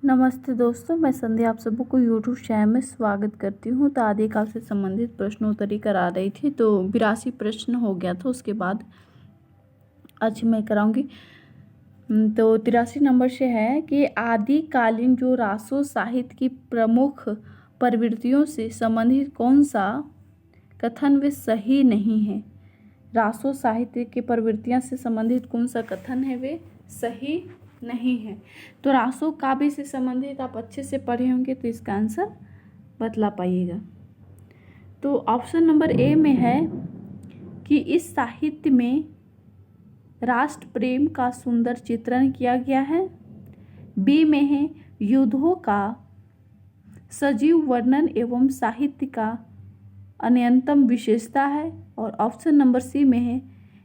नमस्ते दोस्तों, मैं संध्या आप सबको को यूट्यूब चैनल में स्वागत करती हूँ। तो आदिकाल से संबंधित प्रश्नोत्तरी करा रही थी, तो 82 प्रश्न हो गया था। उसके बाद आज मैं कराऊंगी। तो 83 नंबर से है कि आदिकालीन जो रासो साहित्य की प्रमुख प्रवृत्तियों से संबंधित कौन सा कथन वे सही नहीं है। रासो साहित्य की प्रवृत्तियां से संबंधित कौन सा कथन है वे सही नहीं है। तो रासो काव्य से संबंधित आप अच्छे से पढ़े होंगे तो इसका आंसर बतला पाइएगा। तो ऑप्शन नंबर ए में है कि इस साहित्य में राष्ट्र प्रेम का सुंदर चित्रण किया गया है। बी में है युद्धों का सजीव वर्णन एवं साहित्य का अन्यतम विशेषता है। और ऑप्शन नंबर सी में है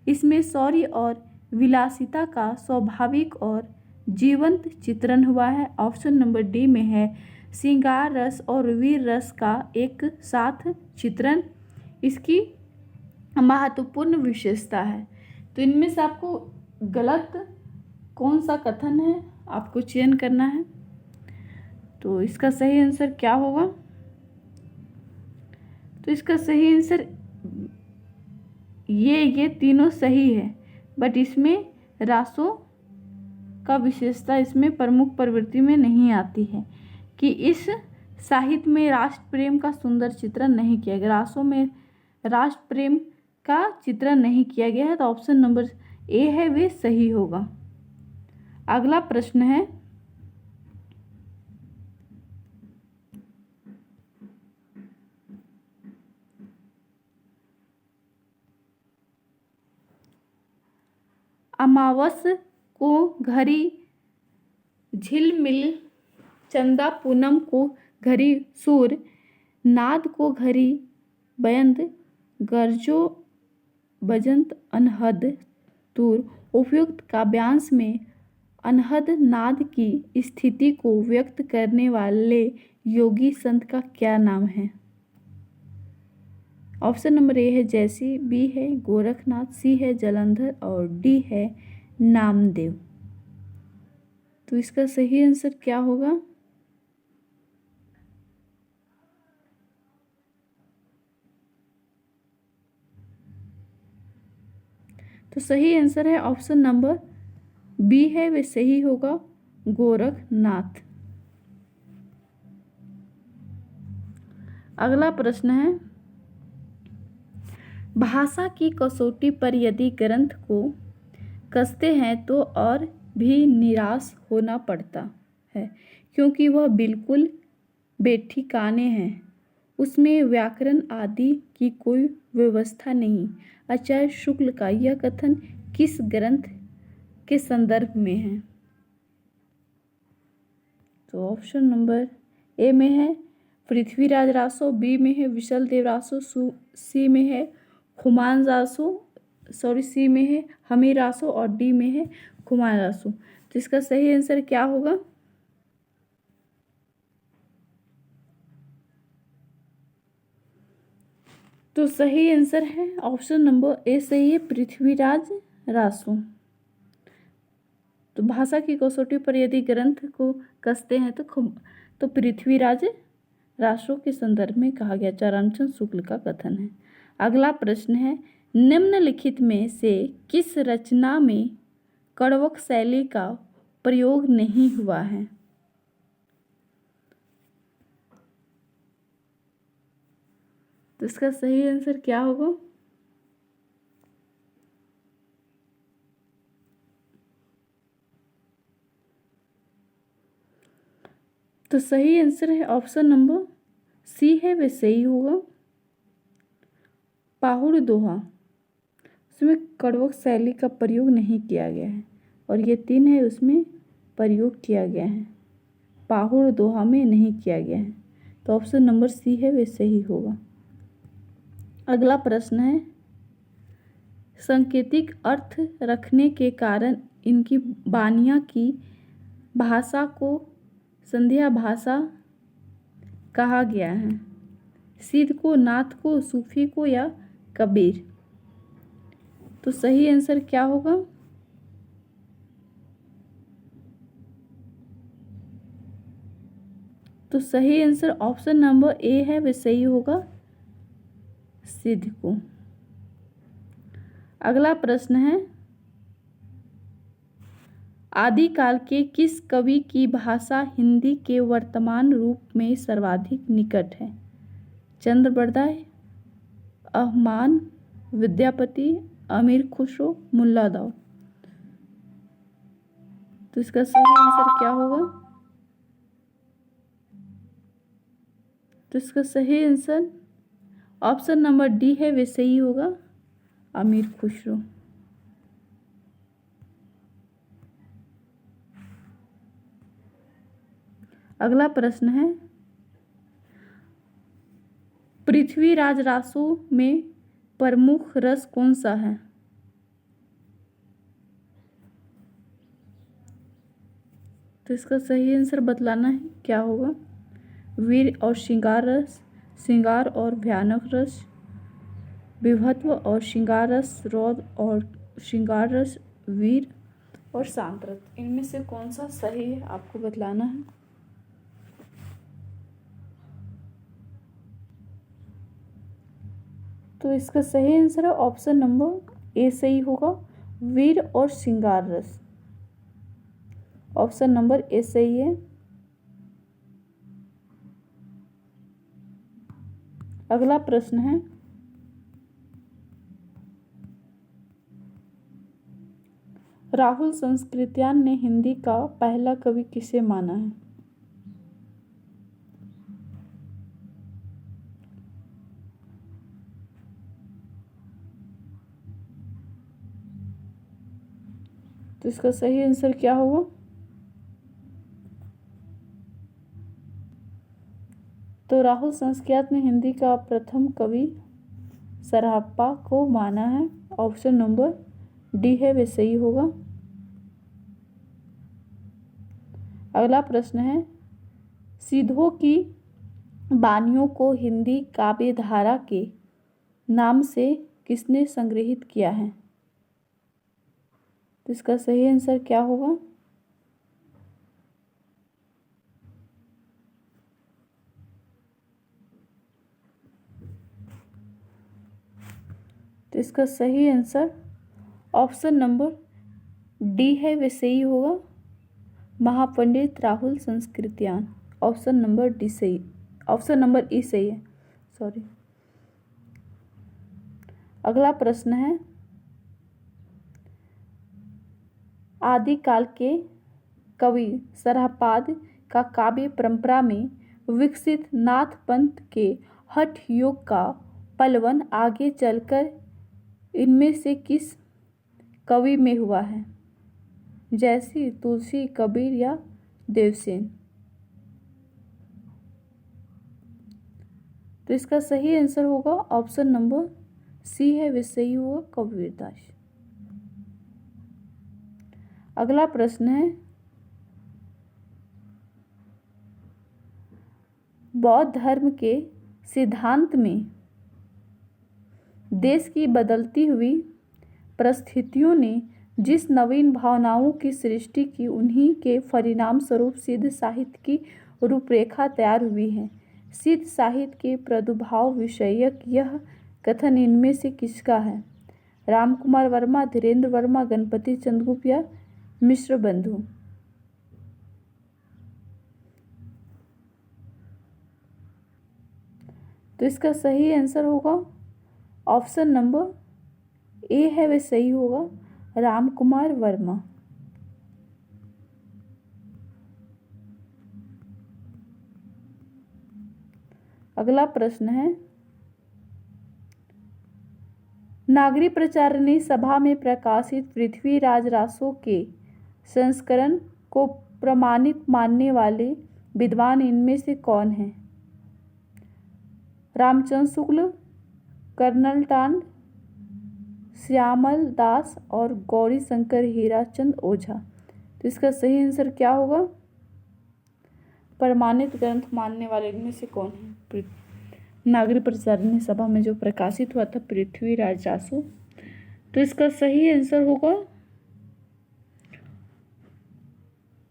इसमें शौर्य और विलासिता का स्वाभाविक और जीवंत चित्रण हुआ है। ऑप्शन नंबर डी में है श्रृंगार रस और वीर रस का एक साथ चित्रण इसकी महत्वपूर्ण विशेषता है। तो इनमें से आपको गलत कौन सा कथन है आपको चयन करना है। तो इसका सही आंसर क्या होगा। तो इसका सही आंसर ये तीनों सही है, बट इसमें रासो का विशेषता इसमें प्रमुख प्रवृत्ति में नहीं आती है कि इस साहित्य में राष्ट्र प्रेम का सुंदर चित्रण नहीं किया गया। रासो में राष्ट्र प्रेम का चित्रण नहीं किया गया है, तो ऑप्शन नंबर ए है वे सही होगा। अगला प्रश्न है अमावस को घड़ी झिलमिल, चंदा पूनम को घड़ी सूर, नाद को घड़ी बयंत, गरजो बजंत अनहद तूर। उपयुक्त काव्यांश में अनहद नाद की स्थिति को व्यक्त करने वाले योगी संत का क्या नाम है। ऑप्शन नंबर ए है जैसी, बी है गोरखनाथ, सी है जलंधर और डी है नामदेव। तो इसका सही आंसर क्या होगा। तो सही आंसर है ऑप्शन नंबर बी है वे सही होगा, गोरखनाथ। अगला प्रश्न है भाषा की कसौटी पर यदि ग्रंथ को कसते हैं तो और भी निराश होना पड़ता है, क्योंकि वह बिल्कुल बेठिकाने हैं। उसमें व्याकरण आदि की कोई व्यवस्था नहीं। आचार्य शुक्ल का यह कथन किस ग्रंथ के संदर्भ में है। तो ऑप्शन नंबर ए में है पृथ्वीराज रासो, बी में है विशल देव रासो, सी में है खुमान रासो, सी में है हमीर रासो और डी में है खुमान रासो। तो इसका सही आंसर क्या होगा। तो सही आंसर है ऑप्शन नंबर ए सही है, पृथ्वीराज रासो। तो भाषा की कसौटी पर यदि ग्रंथ को कसते हैं तो पृथ्वीराज रासो के संदर्भ में कहा गया। चरणचंद शुक्ल का कथन है। अगला प्रश्न है निम्नलिखित में से किस रचना में कड़वक शैली का प्रयोग नहीं हुआ है। तो इसका सही आंसर क्या होगा। तो सही आंसर है ऑप्शन नंबर सी है वे सही होगा, पाहुड़ दोहा। उसमें कड़वक शैली का प्रयोग नहीं किया गया है और ये तीन है उसमें प्रयोग किया गया है, पाहुड़ दोहा में नहीं किया गया है। तो ऑप्शन नंबर सी है वे सही होगा। अगला प्रश्न है सांकेतिक अर्थ रखने के कारण इनकी वानिया की भाषा को संध्या भाषा कहा गया है। सिद्ध को, नाथ को, सूफी को या कबीर। तो सही आंसर क्या होगा। तो सही आंसर ऑप्शन नंबर ए है, वह सही होगा सिद्ध को। अगला प्रश्न है, आदिकाल के किस कवि की भाषा हिंदी के वर्तमान रूप में सर्वाधिक निकट है? चंद्रबरदाय, अहमान, विद्यापति, अमीर खुसरो, मुल्ला दाऊद। तो इसका सही आंसर क्या होगा? तो इसका सही आंसर ऑप्शन नंबर डी है, वे सही होगा अमीर खुसरो। अगला प्रश्न है, पृथ्वीराज रासो में प्रमुख रस कौन सा है? तो इसका सही आंसर बतलाना है, क्या होगा? वीर और श्रृंगार रस, श्रृंगार और भयानक रस, विभत्व और श्रृंगार रस, रौद्र और श्रृंगार रस, वीर और शांत रस। इनमें से कौन सा सही है आपको बतलाना है। तो इसका सही आंसर है ऑप्शन नंबर ए सही होगा, वीर और श्रृंगार रस। ऑप्शन नंबर ए सही है। अगला प्रश्न है, राहुल संस्कृत्यान ने हिंदी का पहला कवि किसे माना है? तो इसका सही आंसर क्या होगा? तो राहुल संस्कृत ने हिंदी का प्रथम कवि सरापा को माना है। ऑप्शन नंबर डी है, वे सही होगा। अगला प्रश्न है, सीधो की बानियों को हिंदी काव्य धारा के नाम से किसने संग्रहित किया है? तो इसका सही आंसर क्या होगा? तो इसका सही आंसर ऑप्शन नंबर डी है, वे सही होगा महापंडित राहुल संस्कृत्यान। ऑप्शन नंबर डी सही, ऑप्शन नंबर ई सही है, सॉरी। अगला प्रश्न है, आदिकाल के कवि सरहपाद का काव्य परंपरा में विकसित नाथ पंथ के हठ योग का पलवन आगे चलकर इनमें से किस कवि में हुआ है? जैसी, तुलसी, कबीर या देवसेन। तो इसका सही आंसर होगा ऑप्शन नंबर सी है, वे सही होगा कबीरदास। अगला प्रश्न है, बौद्ध धर्म के सिद्धांत में देश की बदलती हुई परिस्थितियों ने जिस नवीन भावनाओं की सृष्टि की, उन्हीं के परिणाम स्वरूप सिद्ध साहित्य की रूपरेखा तैयार हुई है। सिद्ध साहित्य के प्रादुर्भाव विषयक यह कथन इनमें से किसका है? रामकुमार वर्मा, धीरेन्द्र वर्मा, गणपति चंद्रगुप्त या मिश्र बंधु। तो इसका सही आंसर होगा ऑप्शन नंबर ए है, वे सही होगा रामकुमार वर्मा। अगला प्रश्न है, नागरी प्रचारिणी सभा में प्रकाशित पृथ्वीराज रासो के संस्करण को प्रमाणित मानने वाले विद्वान इनमें से कौन हैं? रामचंद्र शुक्ल, कर्नल टांड, श्यामल दास और गौरी शंकर हीराचंद ओझा। तो इसका सही आंसर क्या होगा? प्रमाणित ग्रंथ मानने वाले इनमें से कौन है? नागरी प्रचारिणी सभा में जो प्रकाशित हुआ था पृथ्वीराज रासो। तो इसका सही आंसर होगा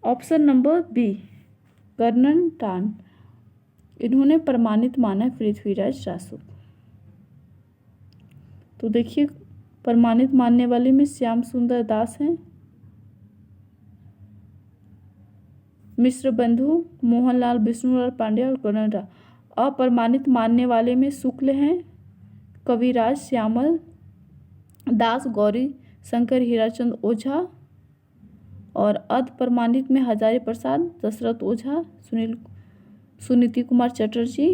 ऑप्शन नंबर बी, कर्नल टांड। इन्होंने प्रमाणित माना पृथ्वीराज रासो। तो देखिए प्रमाणित मानने वाले में श्याम सुंदर दास हैं, मिश्र बंधु, मोहनलाल विष्णुलाल पांडे और करुणा। अप्रमाणित मानने वाले में शुक्ल हैं, कविराज श्यामल दास, गौरी शंकर हीराचंद ओझा। और अर्ध प्रमाणित में हजारी प्रसाद, दशरथ ओझा, सुनीति कुमार चटर्जी,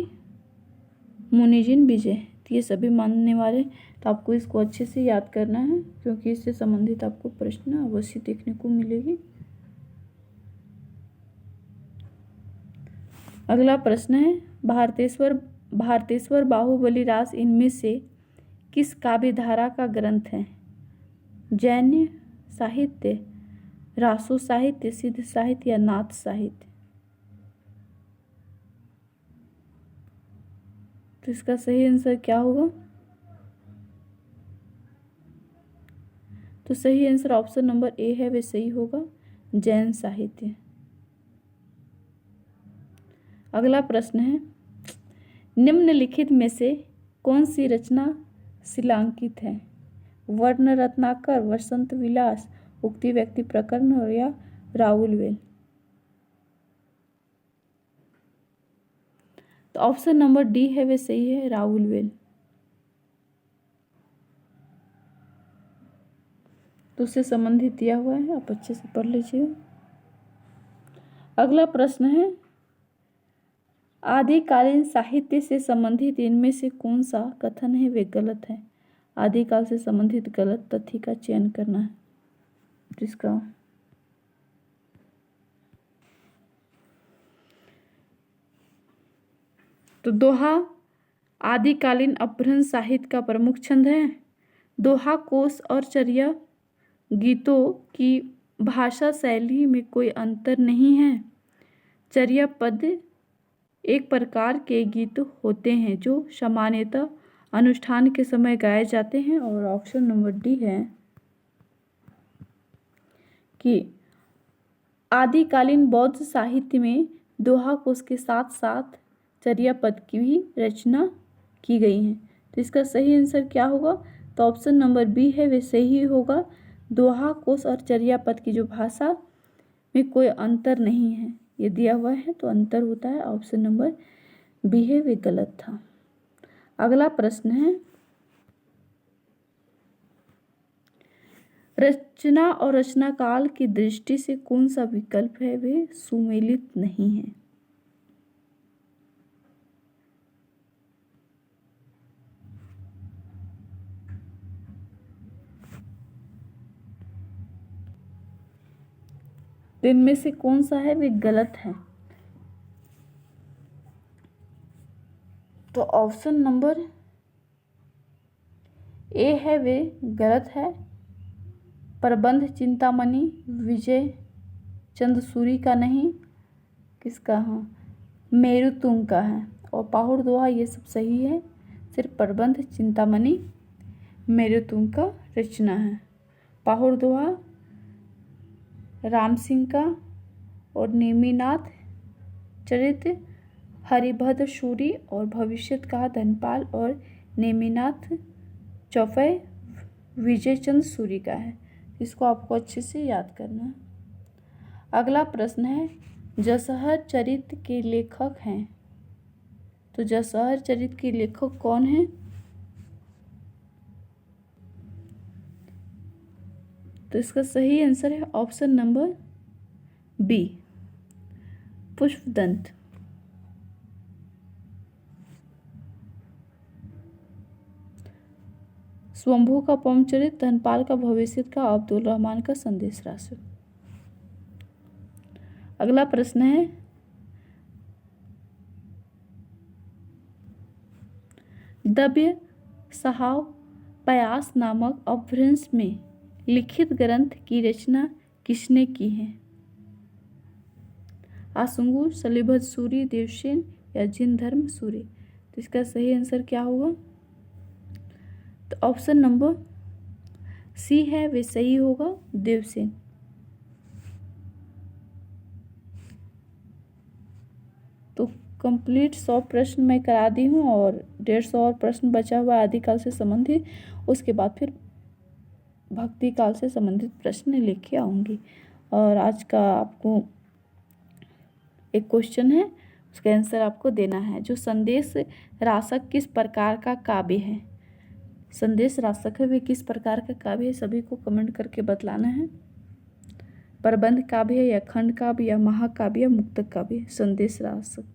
मुनिजिन विजय। तो ये सभी मानने वाले। तो आपको इसको अच्छे से याद करना है क्योंकि इससे संबंधित आपको प्रश्न अवश्य देखने को मिलेगी। अगला प्रश्न है भारतेश्वर बाहुबली रास इनमें से किस काव्य धारा का ग्रंथ है? जैन साहित्य, रासो साहित्य, सिद्ध साहित्य या नाथ साहित्य? तो इसका सही आंसर क्या होगा? तो सही आंसर ऑप्शन नंबर ए है, वे सही होगा, जैन साहित्य। अगला प्रश्न है निम्नलिखित में से कौन सी रचना शिलांकित है? वर्ण रत्नाकर, वसंत विलास, उक्ति व्यक्ति प्रकरण और या राउलवेल? तो ऑप्शन नंबर डी है, वे सही है, राउलवेल। तो उससे संबंधित दिया हुआ है, आप अच्छे से पढ़ लीजिए। अगला प्रश्न है आदिकालीन साहित्य से संबंधित इनमें से कौन सा कथन है वे गलत है? आदिकाल से संबंधित गलत तथ्य का चयन करना है जिसका तो दोहा आदिकालीन अपभ्रंश साहित्य का प्रमुख छंद है। दोहा कोश और चर्या गीतों की भाषा शैली में कोई अंतर नहीं है। चर्या पद एक प्रकार के गीत होते हैं जो सामान्यतः अनुष्ठान के समय गाए जाते हैं। और ऑप्शन नंबर डी है कि आदिकालीन बौद्ध साहित्य में दोहा कोश के साथ साथ चर्या पद की भी रचना की गई है। तो इसका सही आंसर क्या होगा? तो ऑप्शन नंबर बी है, वे सही होगा। दोहा कोश और चर्या पद की जो भाषा में कोई अंतर नहीं है, ये दिया हुआ है तो अंतर होता है। ऑप्शन नंबर बी है, वे गलत था। अगला प्रश्न है रचना और रचना काल की दृष्टि से कौन सा विकल्प है वे सुमेलित नहीं है? तो इनमें से कौन सा है वे गलत है? तो ऑप्शन नंबर ए है, वे गलत है। प्रबंध चिंतामणि विजय चंद सूरी का नहीं, किसका? हाँ, मेरुतुंग का है। और पाहुड़ दोहा ये सब सही है, सिर्फ प्रबंध चिंतामणि मेरुतुंग का रचना है। पाहुड़ दोहा राम सिंह का और नेमिनाथ चरित हरिभद्र सूरी और भविष्यत का धनपाल और नेमिनाथ चौफे विजयचंद सूरी का है। इसको आपको अच्छे से याद करना है। अगला प्रश्न है जसहर चरित के लेखक हैं। तो जसहर चरित के लेखक कौन हैं? तो इसका सही आंसर है ऑप्शन नंबर बी, पुष्पदंत। स्वंभू का पौमचरित, धनपाल का भविष्य का, अब्दुल रहमान का संदेश राशि। अगला प्रश्न है दव्य सहाव पयास नामक अपभ्रंश में लिखित ग्रंथ की रचना किसने की है? आशुंगु, शलिभद्र सूरी, देवसेन या जिनधर्म सूरी? तो इसका सही आंसर क्या होगा? तो ऑप्शन नंबर सी है, वे सही होगा, देवसेन। तो कंप्लीट 100 प्रश्न मैं करा दी हूँ और 150 और प्रश्न बचा हुआ है आदिकाल से संबंधित। उसके बाद फिर भक्ति काल से संबंधित प्रश्न लेके आऊँगी। और आज का आपको एक क्वेश्चन है, उसका आंसर आपको देना है। जो संदेश राशक किस प्रकार का काव्य है? संदेश राशक है वे किस प्रकार का काव्य है, सभी को कमेंट करके बतलाना है। प्रबंध काव्य है या खंड काव्य या महाकाव्य या मुक्तक काव्य? संदेश राशक।